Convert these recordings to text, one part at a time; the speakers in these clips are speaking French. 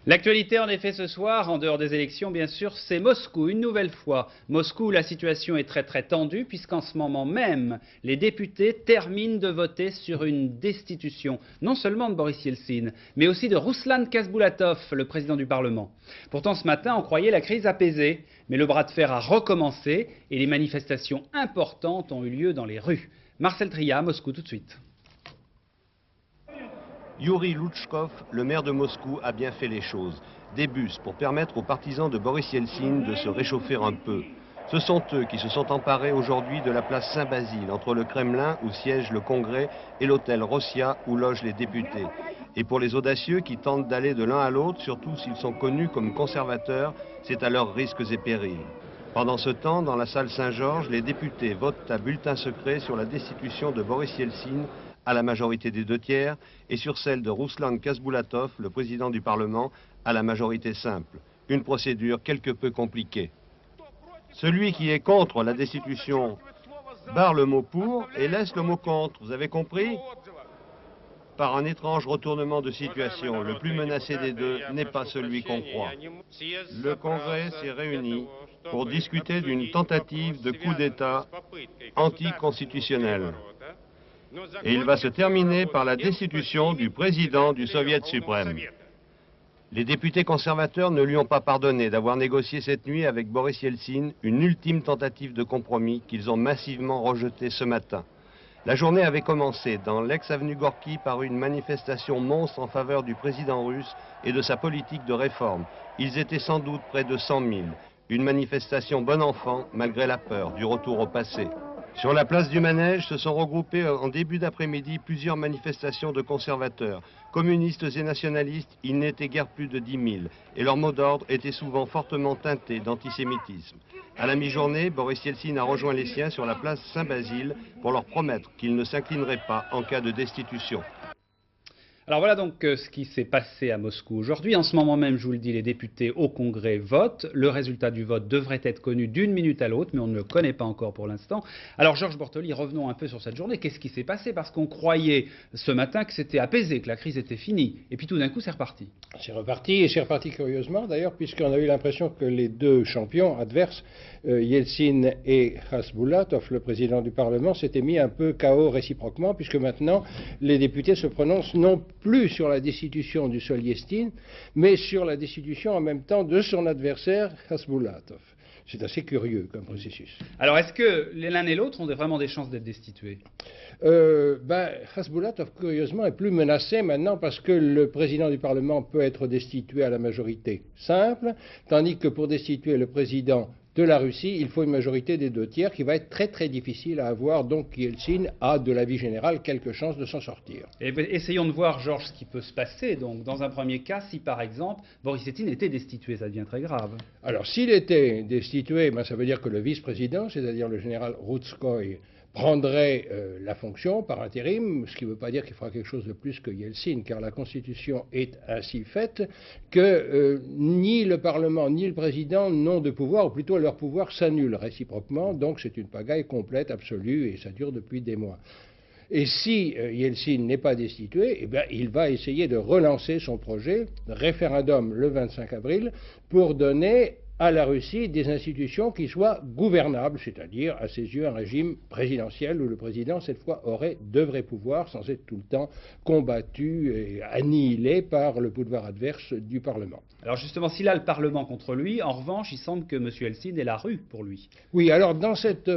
L'actualité en effet ce soir, en dehors des élections bien sûr, c'est Moscou. Une nouvelle fois, Moscou, la situation est très tendue puisqu'en ce moment même, les députés terminent de voter sur une destitution, non seulement de Boris Yeltsin, mais aussi de Rouslan Kasboulatov, le président du Parlement. Pourtant ce matin, on croyait la crise apaisée, mais le bras de fer a recommencé et les manifestations importantes ont eu lieu dans les rues. Marcel Tria, Moscou tout de suite. Yuri Loutchkov, le maire de Moscou, a bien fait les choses. Des bus pour permettre aux partisans de Boris Yeltsin de se réchauffer un peu. Ce sont eux qui se sont emparés aujourd'hui de la place Saint-Basile, entre le Kremlin où siège le Congrès et l'hôtel Rossia où logent les députés. Et pour les audacieux qui tentent d'aller de l'un à l'autre, surtout s'ils sont connus comme conservateurs, c'est à leurs risques et périls. Pendant ce temps, dans la salle Saint-Georges, les députés votent à bulletin secret sur la destitution de Boris Yeltsin à la majorité des 2/3 et sur celle de Rouslan Kasboulatov, le président du Parlement, à la majorité simple. Une procédure quelque peu compliquée. Celui qui est contre la destitution barre le mot pour et laisse le mot contre. Vous avez compris? Par un étrange retournement de situation, le plus menacé des deux n'est pas celui qu'on croit. Le Congrès s'est réuni pour discuter d'une tentative de coup d'État anticonstitutionnel. Et il va se terminer par la destitution du président du Soviet suprême. Les députés conservateurs ne lui ont pas pardonné d'avoir négocié cette nuit avec Boris Yeltsin une ultime tentative de compromis qu'ils ont massivement rejetée ce matin. La journée avait commencé dans l'ex-avenue Gorky par une manifestation monstre en faveur du président russe et de sa politique de réforme. Ils étaient sans doute près de 100 000. Une manifestation bon enfant malgré la peur du retour au passé. Sur la place du Manège se sont regroupées en début d'après-midi plusieurs manifestations de conservateurs. Communistes et nationalistes, ils n'étaient guère plus de 10 000 et leur mot d'ordre était souvent fortement teinté d'antisémitisme. À la mi-journée, Boris Yeltsin a rejoint les siens sur la place Saint-Basile pour leur promettre qu'il ne s'inclinerait pas en cas de destitution. Alors voilà donc ce qui s'est passé à Moscou aujourd'hui. En ce moment même, je vous le dis, les députés au Congrès votent. Le résultat du vote devrait être connu d'une minute à l'autre, mais on ne le connaît pas encore pour l'instant. Alors Georges Bortoli, revenons un peu sur cette journée. Qu'est-ce qui s'est passé? Parce qu'on croyait ce matin que c'était apaisé, que la crise était finie. Et puis tout d'un coup, c'est reparti. C'est reparti, et c'est reparti curieusement d'ailleurs, puisqu'on a eu l'impression que les deux champions adverses, Yeltsin et Khasboulatov, le président du Parlement, s'étaient mis un peu KO réciproquement, puisque maintenant les députés se prononcent non plus sur la destitution du seul Yeltsin, mais sur la destitution en même temps de son adversaire Khasboulatov. C'est assez curieux comme processus. Alors est-ce que l'un et l'autre ont vraiment des chances d'être destitués? Khasboulatov, curieusement, est plus menacé maintenant parce que le président du Parlement peut être destitué à la majorité simple, tandis que pour destituer le président de la Russie, il faut une majorité des 2/3 qui va être très difficile à avoir. Donc Yeltsin a, de l'avis général, quelques chances de s'en sortir. Et essayons de voir, Georges, ce qui peut se passer. Donc, dans un premier cas, si par exemple Boris Yeltsin était destitué, ça devient très grave. Alors s'il était destitué, ça veut dire que le vice-président, c'est-à-dire le général Routskoy, prendrait la fonction par intérim, ce qui ne veut pas dire qu'il fera quelque chose de plus que Yeltsin, car la Constitution est ainsi faite que ni le Parlement ni le président n'ont de pouvoir, ou plutôt leur pouvoir s'annule réciproquement, donc c'est une pagaille complète, absolue, et ça dure depuis des mois. Et si Yeltsin n'est pas destitué, il va essayer de relancer son projet, référendum le 25 avril, pour donner à la Russie des institutions qui soient gouvernables, c'est-à-dire, à ses yeux, un régime présidentiel où le président, cette fois, aurait de vrais pouvoirs sans être tout le temps combattu et annihilé par le pouvoir adverse du Parlement. Alors justement, s'il a le Parlement contre lui, en revanche, il semble que M. Yeltsin ait la rue pour lui. Oui, alors dans cette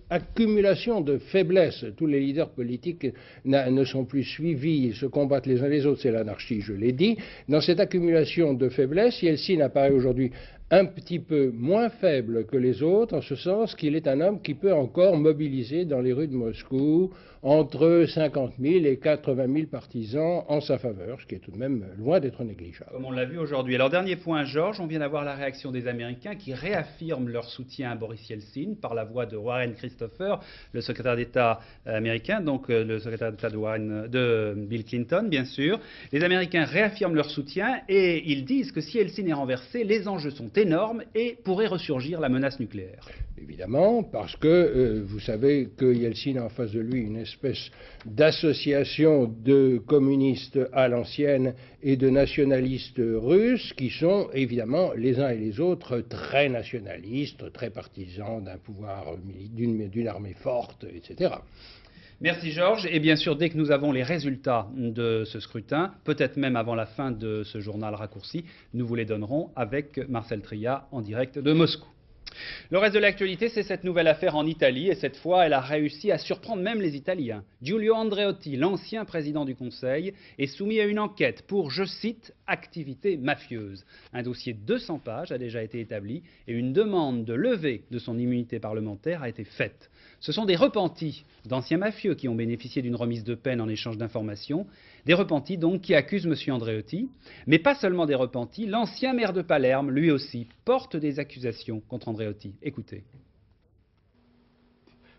accumulation de faiblesses, tous les leaders politiques ne sont plus suivis, ils se combattent les uns les autres, c'est l'anarchie, je l'ai dit. Dans cette accumulation de faiblesses, Yeltsin apparaît aujourd'hui un petit peu moins faible que les autres, en ce sens qu'il est un homme qui peut encore mobiliser dans les rues de Moscou entre 50 000 et 80 000 partisans en sa faveur, ce qui est tout de même loin d'être négligeable. Comme on l'a vu aujourd'hui. Alors dernier point, Georges, on vient d'avoir la réaction des Américains qui réaffirment leur soutien à Boris Yeltsin par la voix de Warren Christopher, le secrétaire d'État américain, donc le secrétaire d'État de Bill Clinton, bien sûr. Les Américains réaffirment leur soutien et ils disent que si Yeltsin est renversé, les enjeux sont énorme et pourrait ressurgir la menace nucléaire. Évidemment, parce que vous savez que Yeltsin a en face de lui une espèce d'association de communistes à l'ancienne et de nationalistes russes qui sont évidemment les uns et les autres très nationalistes, très partisans d'un pouvoir, d'une armée forte, etc. Merci Georges. Et bien sûr, dès que nous avons les résultats de ce scrutin, peut-être même avant la fin de ce journal raccourci, nous vous les donnerons avec Marcel Tria en direct de Moscou. Le reste de l'actualité, c'est cette nouvelle affaire en Italie, et cette fois, elle a réussi à surprendre même les Italiens. Giulio Andreotti, l'ancien président du Conseil, est soumis à une enquête pour, je cite, activité mafieuse. Un dossier de 200 pages a déjà été établi et une demande de levée de son immunité parlementaire a été faite. Ce sont des repentis d'anciens mafieux qui ont bénéficié d'une remise de peine en échange d'informations. Des repentis donc qui accusent M. Andreotti. Mais pas seulement des repentis, l'ancien maire de Palerme, lui aussi, porte des accusations contre Andreotti. Écoutez.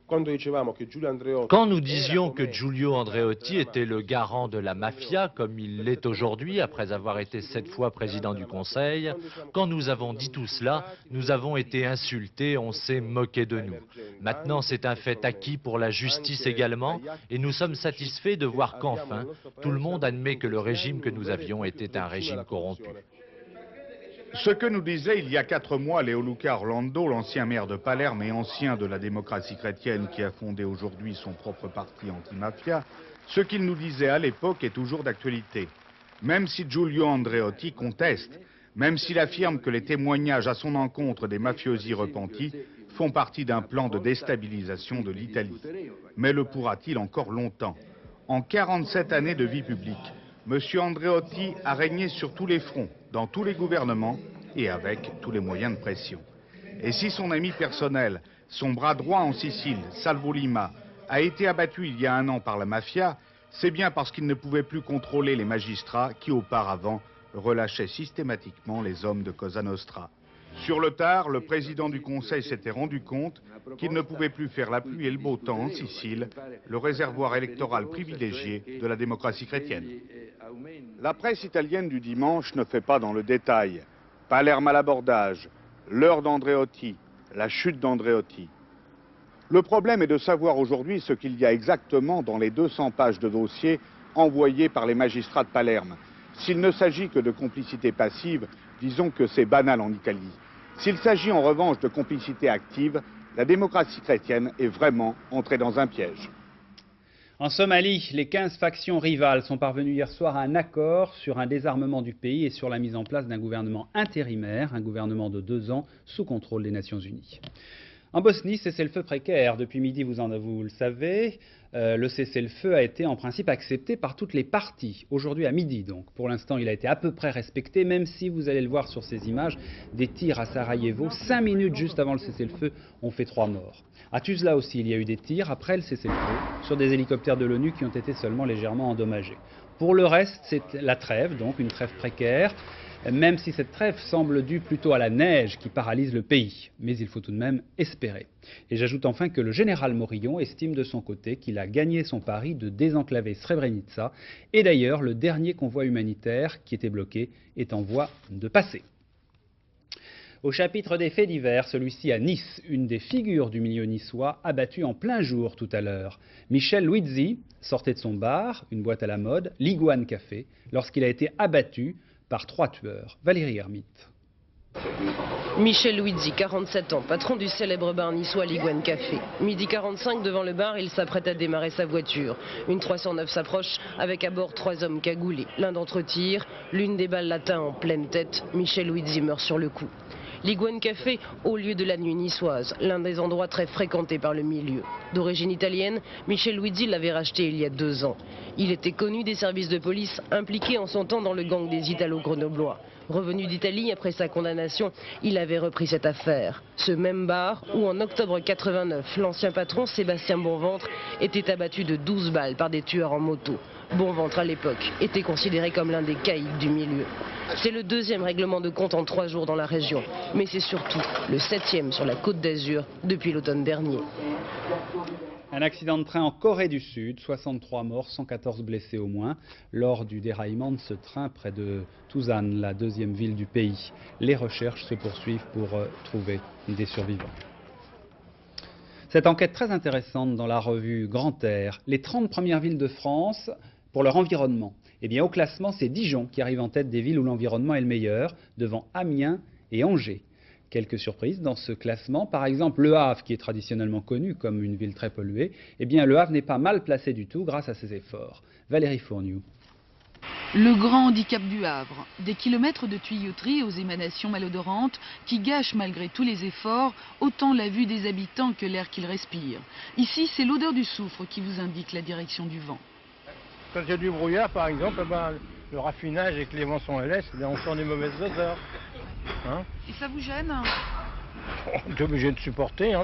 Quand nous disions que Giulio Andreotti était le garant de la mafia, comme il l'est aujourd'hui, après avoir été 7 fois président du Conseil, quand nous avons dit tout cela, nous avons été insultés, on s'est moqué de nous. Maintenant, c'est un fait acquis pour la justice également, et nous sommes satisfaits de voir qu'enfin, tout le monde admet que le régime que nous avions était un régime corrompu. Ce que nous disait il y a 4 mois Leoluca Orlando, l'ancien maire de Palerme et ancien de la démocratie chrétienne qui a fondé aujourd'hui son propre parti anti-mafia, ce qu'il nous disait à l'époque est toujours d'actualité. Même si Giulio Andreotti conteste, même s'il affirme que les témoignages à son encontre des mafiosi repentis font partie d'un plan de déstabilisation de l'Italie. Mais le pourra-t-il encore longtemps? En 47 années de vie publique, M. Andreotti a régné sur tous les fronts, dans tous les gouvernements et avec tous les moyens de pression. Et si son ami personnel, son bras droit en Sicile, Salvo Lima, a été abattu il y a 1 an par la mafia, c'est bien parce qu'il ne pouvait plus contrôler les magistrats qui auparavant relâchaient systématiquement les hommes de Cosa Nostra. Sur le tard, le président du Conseil s'était rendu compte qu'il ne pouvait plus faire la pluie et le beau temps en Sicile, le réservoir électoral privilégié de la démocratie chrétienne. La presse italienne du dimanche ne fait pas dans le détail. Palerme à l'abordage, l'heure d'Andreotti, la chute d'Andreotti. Le problème est de savoir aujourd'hui ce qu'il y a exactement dans les 200 pages de dossier envoyés par les magistrats de Palerme. S'il ne s'agit que de complicité passive, disons que c'est banal en Italie. S'il s'agit en revanche de complicité active, la démocratie chrétienne est vraiment entrée dans un piège. En Somalie, les 15 factions rivales sont parvenues hier soir à un accord sur un désarmement du pays et sur la mise en place d'un gouvernement intérimaire, un gouvernement de 2 ans sous contrôle des Nations Unies. En Bosnie, cessez-le-feu précaire. Depuis midi, vous le savez, le cessez-le-feu a été en principe accepté par toutes les parties. Aujourd'hui à midi donc. Pour l'instant, il a été à peu près respecté, même si vous allez le voir sur ces images, des tirs à Sarajevo, 5 minutes juste avant le cessez-le-feu, ont fait 3 morts. À Tuzla aussi, il y a eu des tirs après le cessez-le-feu sur des hélicoptères de l'ONU qui ont été seulement légèrement endommagés. Pour le reste, c'est la trêve, donc une trêve précaire, même si cette trêve semble due plutôt à la neige qui paralyse le pays. Mais il faut tout de même espérer. Et j'ajoute enfin que le général Morillon estime de son côté qu'il a gagné son pari de désenclaver Srebrenica. Et d'ailleurs, le dernier convoi humanitaire qui était bloqué est en voie de passer. Au chapitre des faits divers, celui-ci à Nice, une des figures du milieu niçois abattue en plein jour tout à l'heure. Michel Luizzi sortait de son bar, une boîte à la mode, l'Iguane Café, lorsqu'il a été abattu par 3 tueurs. Valérie Hermite. Michel Luizzi, 47 ans, patron du célèbre bar niçois l'Iguane Café. Midi 45 devant le bar, il s'apprête à démarrer sa voiture. Une 309 s'approche avec à bord 3 hommes cagoulés. L'un d'entre eux tire, l'une des balles l'atteint en pleine tête. Michel Luizzi meurt sur le coup. L'Iguane Café, au lieu de la nuit niçoise, l'un des endroits très fréquentés par le milieu. D'origine italienne, Michel Luizzi l'avait racheté il y a 2 ans. Il était connu des services de police, impliqué en son temps dans le gang des Italo-Grenoblois. Revenu d'Italie après sa condamnation, il avait repris cette affaire. Ce même bar où en octobre 89, l'ancien patron Sébastien Bonventre était abattu de 12 balles par des tueurs en moto. Bonventre à l'époque était considéré comme l'un des caïds du milieu. C'est le 2e règlement de compte en 3 jours dans la région, mais c'est surtout le 7e sur la Côte d'Azur depuis l'automne dernier. Un accident de train en Corée du Sud, 63 morts, 114 blessés au moins, lors du déraillement de ce train près de Tusan, la deuxième ville du pays. Les recherches se poursuivent pour trouver des survivants. Cette enquête très intéressante dans la revue Grand Air, les 30 premières villes de France pour leur environnement. Eh bien, au classement, c'est Dijon qui arrive en tête des villes où l'environnement est le meilleur, devant Amiens et Angers. Quelques surprises dans ce classement. Par exemple, Le Havre, qui est traditionnellement connu comme une ville très polluée, eh bien, Le Havre n'est pas mal placé du tout grâce à ses efforts. Valérie Fourniou. Le grand handicap du Havre, des kilomètres de tuyauterie aux émanations malodorantes qui gâchent malgré tous les efforts autant la vue des habitants que l'air qu'ils respirent. Ici, c'est l'odeur du soufre qui vous indique la direction du vent. Quand il y a du brouillard, par exemple, le raffinage et que les vents sont à l'est, on sent des mauvaises odeurs. Hein? Et ça vous gêne? On est obligé de supporter. Hein.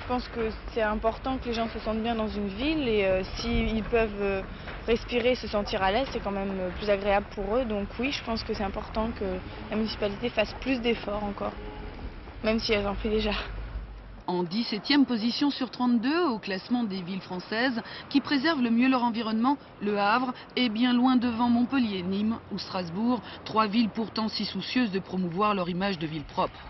Je pense que c'est important que les gens se sentent bien dans une ville et s'ils peuvent respirer, se sentir à l'aise, c'est quand même plus agréable pour eux. Donc oui, je pense que c'est important que la municipalité fasse plus d'efforts encore, même si elle en fait déjà. En 17e position sur 32 au classement des villes françaises qui préservent le mieux leur environnement, Le Havre est bien loin devant Montpellier, Nîmes ou Strasbourg, 3 villes pourtant si soucieuses de promouvoir leur image de ville propre.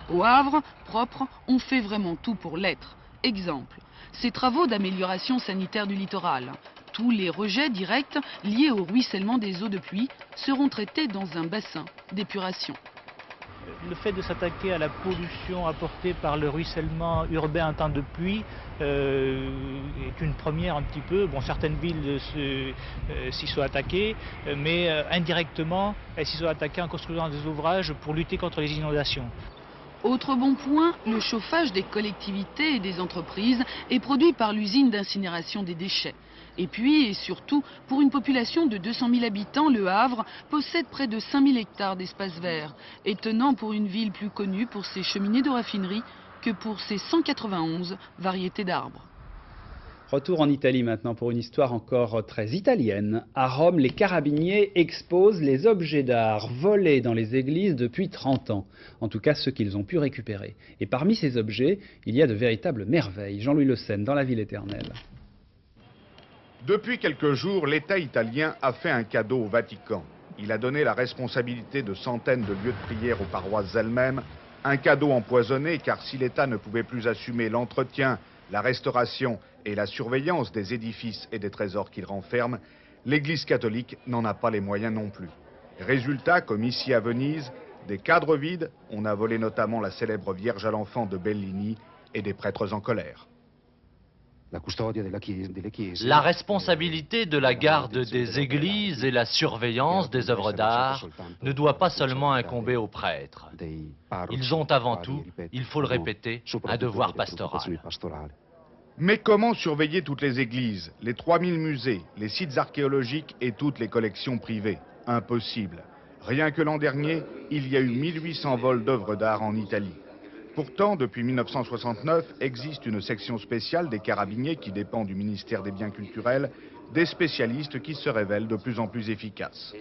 Au Havre, propre, on fait vraiment tout pour l'être. Exemple, ces travaux d'amélioration sanitaire du littoral. Tous les rejets directs liés au ruissellement des eaux de pluie seront traités dans un bassin d'épuration. Le fait de s'attaquer à la pollution apportée par le ruissellement urbain en temps de pluie est une première un petit peu. Bon, certaines villes s'y sont attaquées, mais indirectement, elles s'y sont attaquées en construisant des ouvrages pour lutter contre les inondations. Autre bon point, le chauffage des collectivités et des entreprises est produit par l'usine d'incinération des déchets. Et puis, et surtout, pour une population de 200 000 habitants, Le Havre possède près de 5 000 hectares d'espace vert, étonnant pour une ville plus connue pour ses cheminées de raffinerie que pour ses 191 variétés d'arbres. Retour en Italie maintenant pour une histoire encore très italienne. À Rome, les carabiniers exposent les objets d'art volés dans les églises depuis 30 ans. En tout cas, ceux qu'ils ont pu récupérer. Et parmi ces objets, il y a de véritables merveilles. Jean-Louis Le Senne dans La Ville éternelle. Depuis quelques jours, l'État italien a fait un cadeau au Vatican. Il a donné la responsabilité de centaines de lieux de prière aux paroisses elles-mêmes. Un cadeau empoisonné, car si l'État ne pouvait plus assumer l'entretien, la restauration et la surveillance des édifices et des trésors qu'il renferme, l'Église catholique n'en a pas les moyens non plus. Résultat, comme ici à Venise, des cadres vides, on a volé notamment la célèbre Vierge à l'enfant de Bellini et des prêtres en colère. La responsabilité de la garde des églises et la surveillance des œuvres d'art ne doit pas seulement incomber aux prêtres. Ils ont avant tout, il faut le répéter, un devoir pastoral. Mais comment surveiller toutes les églises, les 3000 musées, les sites archéologiques et toutes les collections privées? Impossible. Rien que l'an dernier, il y a eu 1800 vols d'œuvres d'art en Italie. Pourtant, depuis 1969, existe une section spéciale des carabiniers qui dépend du ministère des Biens culturels, des spécialistes qui se révèlent de plus en plus efficaces.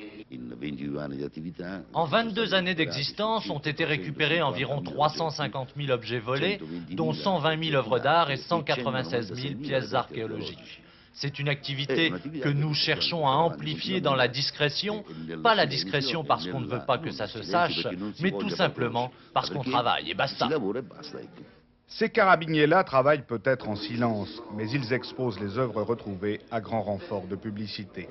En 22 années d'existence, ont été récupérés environ 350 000 objets volés, dont 120 000 œuvres d'art et 196 000 pièces archéologiques. C'est une activité que nous cherchons à amplifier dans la discrétion, pas la discrétion parce qu'on ne veut pas que ça se sache, mais tout simplement parce qu'on travaille et basta. Ces carabiniers-là travaillent peut-être en silence, mais ils exposent les œuvres retrouvées à grand renfort de publicité.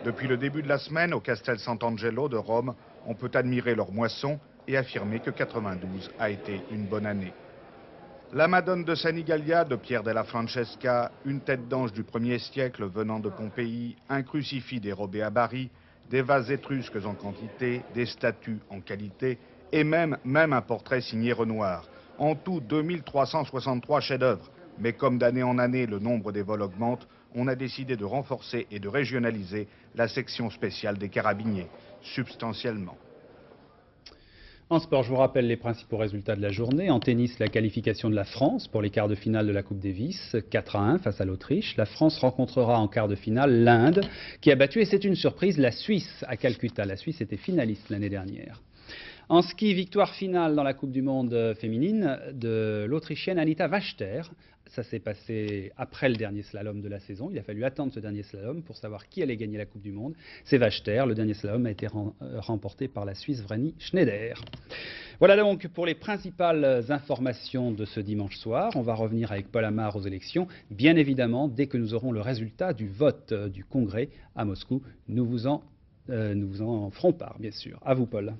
Depuis le début de la semaine, au Castel Sant'Angelo de Rome, on peut admirer leur moisson et affirmer que 92 a été une bonne année. La Madone de Senigallia de Pierre della Francesca, une tête d'ange du 1er siècle venant de Pompéi, un crucifix dérobé à Bari, des vases étrusques en quantité, des statues en qualité et même un portrait signé Renoir. En tout, 2363 chefs-d'œuvre. Mais comme d'année en année, le nombre des vols augmente, on a décidé de renforcer et de régionaliser la section spéciale des carabiniers, substantiellement. En sport, je vous rappelle les principaux résultats de la journée. En tennis, la qualification de la France pour les quarts de finale de la Coupe Davis, 4-1 face à l'Autriche. La France rencontrera en quart de finale l'Inde, qui a battu, et c'est une surprise, la Suisse à Calcutta. La Suisse était finaliste l'année dernière. En ski, victoire finale dans la Coupe du Monde féminine de l'Autrichienne Anita Wachter. Ça s'est passé après le dernier slalom de la saison. Il a fallu attendre ce dernier slalom pour savoir qui allait gagner la Coupe du Monde. C'est Wachter. Le dernier slalom a été remporté par la Suisse Vreni Schneider. Voilà donc pour les principales informations de ce dimanche soir. On va revenir avec Paul Amar aux élections. Bien évidemment, dès que nous aurons le résultat du vote du Congrès à Moscou, nous vous en ferons part, bien sûr. À vous, Paul.